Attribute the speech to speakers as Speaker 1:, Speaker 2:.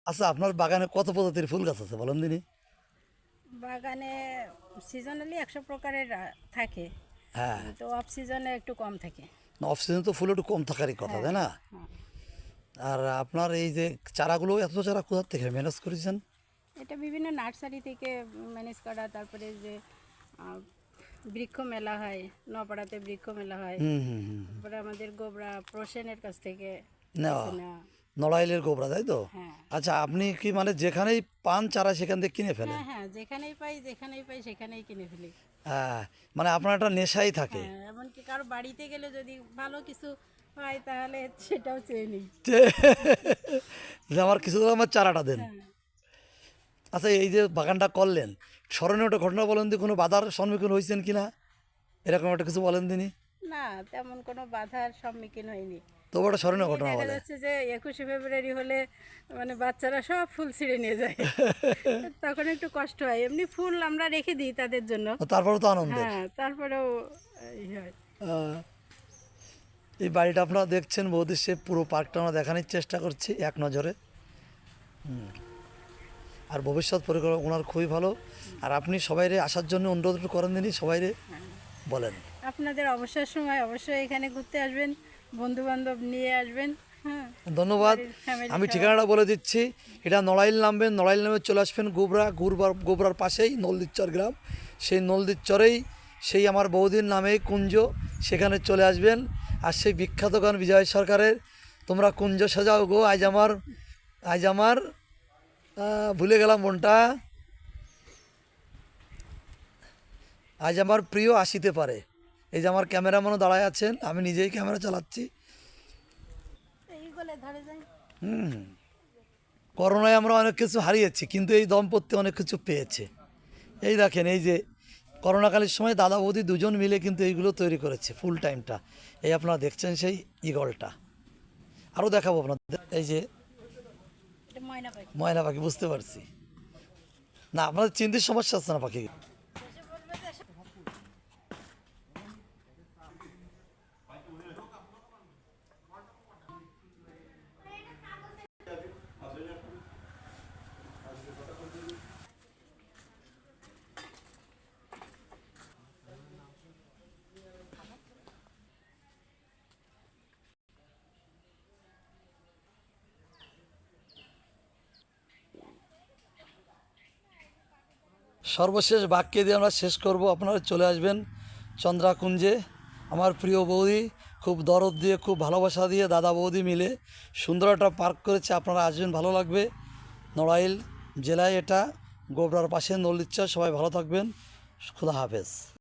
Speaker 1: আচ্ছা, আপনার বাগানে কত প্রজাতির ফুল গাছ আছে বলেন দিনই?
Speaker 2: বাগানে সিজনালি 100 প্রকারের থাকে,
Speaker 1: হ্যাঁ,
Speaker 2: তো অফ সিজনে একটু কম থাকে।
Speaker 1: অফ সিজন তো ফুল একটু কম থাকারই কথা,
Speaker 2: হ্যাঁ,
Speaker 1: তাই না?
Speaker 2: হ্যাঁ।
Speaker 1: আর আপনার এই যে চারাগুলো, এত চারা কোথা থেকে ম্যানেজ করেছেন?
Speaker 2: এটা বিভিন্ন নার্সারি থেকে ম্যানেজ করা, তারপরে যে আহ, বৃক্ষ মেলা হয়, নপাড়াতে বৃক্ষ মেলা হয়,
Speaker 1: হুম হুম হুম।
Speaker 2: তারপরে আমাদের গোবরা প্রসেনের কাছ থেকে
Speaker 1: নেওয়া,
Speaker 2: কিছু নেওয়া।
Speaker 1: নড়াইলের গোবরা, তাই তো?
Speaker 2: হ্যাঁ,
Speaker 1: আচ্ছা, আপনি কি মানে যেখানেই পান চারা সেখান থেকে কিনে ফেলেন?
Speaker 2: হ্যাঁ, হ্যাঁ, যেখানেই পাই সেখানেই কিনে ফেলি।
Speaker 1: হ্যাঁ, মানে আপনার একটা নেশাই থাকে।
Speaker 2: হ্যাঁ, এমনকি কারো বাড়িতে গেলে যদি ভালো কিছু হয় তাহলে সেটাও চেয়ে নিই।
Speaker 1: যে আমার কিছু আমার চারাটা দেন।
Speaker 2: হ্যাঁ।
Speaker 1: আচ্ছা, এই যে বাগানটা করলেন, স্মরণীয় একটা ঘটনা বলেন দিন, কোনো বাধার সম্মুখীন হয়েছেন কিনা, এরকম একটা কিছু বলেন দিনই।
Speaker 2: না, তেমন কোনো বাধার সম্মুখীন হয়নি।
Speaker 1: তবু একটা স্মরণীয়
Speaker 2: এমনি
Speaker 1: ঘটনা
Speaker 2: দেখা
Speaker 1: বলে।
Speaker 2: যাচ্ছে যে 21শে ফেব্রুয়ারি হলে মানে বাচ্চারা সব ফুল ছিঁড়ে নিয়ে যায়। তখন একটু কষ্ট হয়, এমনি ফুল আমরা রেখে দিই তাদের জন্য।
Speaker 1: তারপরে তো আনন্দের।
Speaker 2: হ্যাঁ, তারপরেও হয়।
Speaker 1: আহ, এই বাড়িটা আপনারা দেখছেন বৌদির, সে পুরো পার্কটা আমরা দেখানোর চেষ্টা করছি এক নজরে। আর ভবিষ্যৎ পরিকল্পনা ওনার খুবই ভালো। আর আপনি সবাইরে আসার জন্য অনুরোধ করেন দিনই, সবাইরে বলেন।
Speaker 2: আপনাদের অবসর সময় অবশ্যই এখানে ঘুরতে আসবেন, বন্ধু বান্ধব নিয়ে আসবেন। হ্যাঁ,
Speaker 1: ধন্যবাদ।
Speaker 2: বাড়ির ফ্যামিলি
Speaker 1: আমি
Speaker 2: সহ।
Speaker 1: ঠিকানাটা বলে দিচ্ছি, এটা নড়াইল নামবেন, নড়াইল নামে চলে আসবেন গোবরার পাশেই নলদিচ্চর গ্রাম। সেই নলদিচ্চরেই সেই আমার বৌদির নামে কুঞ্জ, সেখানে চলে আসবেন। আর সেই বিখ্যাত গান বিজয় সরকারের, তোমরা কুঞ্জ সাজাও গো, আজ আমার ভুলে গেলাম মনটা, আজ আমার প্রিয় আসিতে পারে। এই যে আমার ক্যামেরাম্যানও দাঁড়ায় আছেন, আমি নিজেই ক্যামেরা চালাচ্ছি।
Speaker 2: এইগুলো ধরে যায়।
Speaker 1: করোনায় আমরা অনেক কিছু হারিয়েছি, কিন্তু এই দম্পতি অনেক কিছু পেয়েছে। এই দেখেন, এই যে করোনাকালীন সময় দাদা বৌদি দুজন মিলে কিন্তু এইগুলো তৈরি করেছে ফুল টাইমটা। এই আপনারা দেখছেন সেই ঈগলটা, আরও দেখাবো আপনাদের। এই যে
Speaker 2: এটা ময়না পাখি।
Speaker 1: ময়না পাখি, বুঝতে পারছি। না, আপনাদের চিন্তির সমস্যা আছে না পাখি? সর্বশেষ বাক্যে দিয়ে আমরা শেষ করব। আপনারা চলে আসবেন চন্দ্রাকুঞ্জে। আমার প্রিয় বৌদি খুব দরদ দিয়ে, খুব ভালোবাসা দিয়ে দাদা বৌদি মিলে সুন্দর একটা পার্ক করেছে। আপনারা আসবেন, ভালো লাগবে। নড়াইল জেলায় এটা, গোবরার পাশে নলদিচ্চা। সবাই ভালো থাকবেন, খুদা হাফেজ।